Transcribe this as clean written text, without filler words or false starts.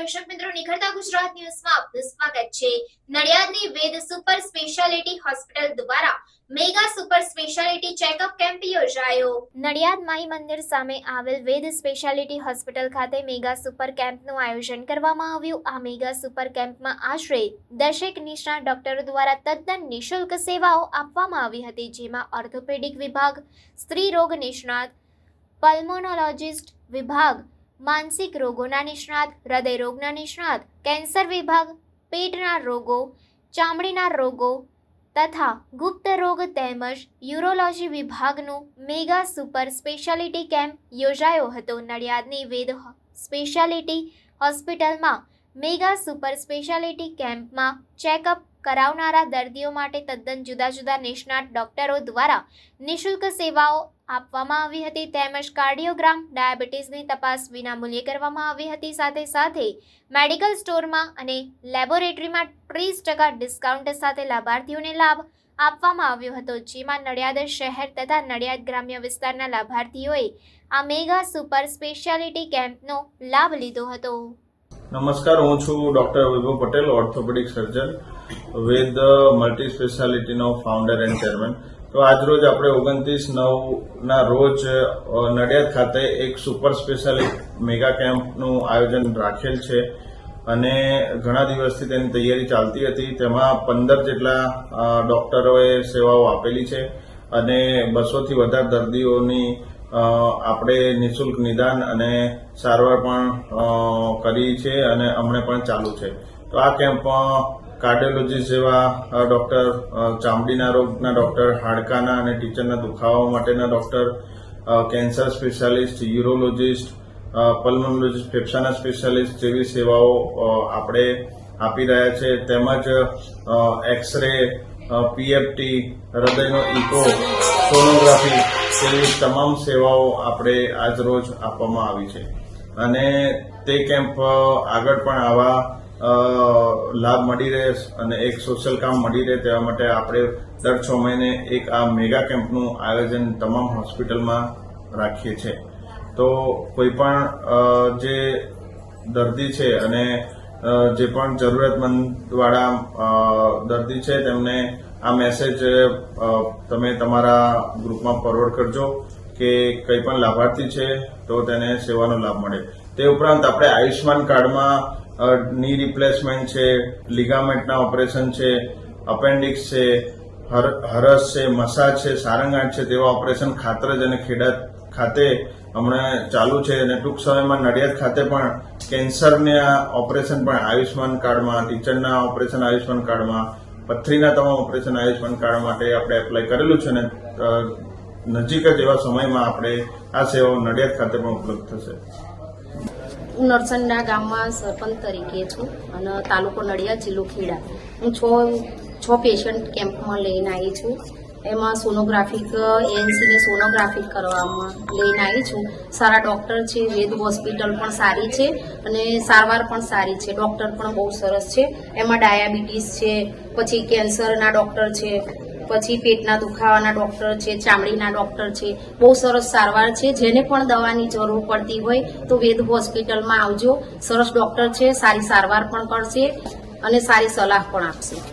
દર્શક મિત્રો, નિખરતા ગુજરાત ન્યૂઝમાં આપનું સ્વાગત છે। નડિયાદની વેદ સુપર સ્પેશિયાલિટી હોસ્પિટલ દ્વારા mega super speciality checkup camp યોજાયો। નડિયાદ માઈ મંદિર સામે આવેલ વેદ સ્પેશિયાલિટી હોસ્પિટલ ખાતે મેગા સુપર કેમ્પનું આયોજન કરવામાં આવ્યું। આ મેગા સુપર કેમ્પમાં આશરે 10 નિષ્ણાત ડોક્ટરો દ્વારા તદ્દન નિઃશુલ્ક સેવાઓ આપવામાં આવી હતી, જેમાં ઓર્થોપેડિક વિભાગ, સ્ત્રી રોગ નિષ્ણાત, પલ્મોનોલોજિસ્ટ વિભાગ, मानसिक रोगोना निष्णात, हृदय रोगना निष्णात, कैंसर विभाग, पेटना रोगो, चामड़ीना रोगो तथा गुप्त रोग तेमज यूरोलॉजी विभागनो मेगा सुपर स्पेशलिटी केम्प योजायो हतो। नडियादनी वेद स्पेशलिटी होस्पिटल में मेगा सुपर स्पेशलिटी केम्प में चेकअप करावनारा दर्दीओ माटे तद्दन जुदा जुदा निष्णात डॉक्टरो द्वारा निःशुल्क सेवाओ આપવામાં આવી હતી, તેમજ કાર્ડિયોગ્રામ, ડાયાબિટીસની તપાસ વિનામૂલ્યે કરવામાં આવી હતી। સાથે સાથે મેડિકલ સ્ટોરમાં અને લેબોરેટરીમાં 30% ડિસ્કાઉન્ટ સાથે લાભાર્થીઓને લાભ આપવામાં આવ્યો હતો, જેમાં નડિયાદ શહેર તથા નડિયાદ ગ્રામ્ય વિસ્તારના લાભાર્થીઓએ આ મેગા સુપર સ્પેશિયાલિટી કેમ્પનો લાભ લીધો હતો। નમસ્કાર, હું છું doctor Vibhav Patel, orthopaedic surgeon, Ved multi સ્પેશિયાલિટીનો ફાઉન્ડર એન્ડ ચેરમેન। તો આજ રોજ આપણે 29/9 રોજ નડિયાદ ખાતે એક સુપર સ્પેશિયાલિટી મેગા કેમ્પનું આયોજન રાખેલ છે અને ઘણા દિવસથી તેની તૈયારી ચાલતી હતી। તેમાં 15 જેટલા ડોક્ટરોએ સેવાઓ આપેલી છે અને 200થી વધારે દર્દીઓની આપણે નિઃશુલ્ક નિદાન અને સારવાર પણ કરી છે અને હમણાં પણ ચાલુ છે। તો આ કેમ્પમાં કાર્ડિયોલોજી જેવા ડોક્ટર, ચામડીના રોગના ડોક્ટર, હાડકાના અને ટીચરના દુખાવા માટેના doctor, cancer specialist, urologist, pulmonologist, ફેફસાના સ્પેશિયાલિસ્ટ જેવી સેવાઓ આપણે આપી રહ્યા છે। તેમજ એક્સરે, પીએફટી, હૃદયનો ઇકો, સોનોગ્રાફી જેવી તમામ સેવાઓ આપણે આજ રોજ આપવામાં આવી છે અને તે કેમ્પ આગળ પણ આવા લાભ મળી રહે અને એક સોશિયલ કામ મળી રહે તેવા માટે આપણે દર 6 મહિને એક આ મેગા કેમ્પનું આયોજન તમામ હોસ્પિટલમાં રાખીએ છીએ। તો કોઈ પણ જે દર્દી છે અને જે પણ જરૂરિયાતમંદવાળા દર્દી છે તેમને આ મેસેજ તમે તમારા ગ્રુપમાં ફોરવર્ડ કરજો કે કંઈ પણ લાભાર્થી છે તો તેને સેવાનો લાભ મળે। તે ઉપરાંત આપણે આયુષ્માન કાર્ડમાં ની રિપ્લેસમેન્ટ છે, લિગામેન્ટના ઓપરેશન છે, અપેન્ડિક્સ છે, હરસ છે, મસાજ છે, સારંગાંઠ છે તેવા ઓપરેશન ખાતરજ અને ખેડા ખાતે હમણાં ચાલુ છે અને ટૂંક સમયમાં નડિયાદ ખાતે પણ કેન્સરના ઓપરેશન પણ આયુષ્માન કાર્ડમાં, ટીચરના ઓપરેશન આયુષ્માન કાર્ડમાં, પથરીના તમામ ઓપરેશન આયુષ્માન કાર્ડ માટે આપણે એપ્લાય કરેલું છે અને નજીક જ એવા સમયમાં આપણે આ સેવાઓ નડિયાદ ખાતે પણ ઉપલબ્ધ થશે। હું નરસંડા ગામમાં સરપંચ તરીકે છું અને તાલુકો નડિયાદ, જિલ્લો ખેડા। હું છ પેશન્ટ કેમ્પમાં લઈને આવી છું। એમાં સોનોગ્રાફિક એએનસીની સોનોગ્રાફી કરવામાં લઈને આવી છું। સારા ડૉક્ટર છે, વેદ હોસ્પિટલ પણ સારી છે અને સારવાર પણ સારી છે, ડૉક્ટર પણ બહુ સરસ છે। એમાં ડાયાબિટીસ છે, પછી કેન્સરના ડૉક્ટર છે, પછી પેટના દુખાવાના ડૉક્ટર છે, ચામડીના ડૉક્ટર છે, બહુ સરસ સારવાર છે। જેને પણ દવાની જરૂર પડતી હોય તો વેદ હોસ્પિટલમાં આવજો, સરસ ડૉક્ટર છે, સારી સારવાર પણ કરશે અને સારી સલાહ પણ આપશે।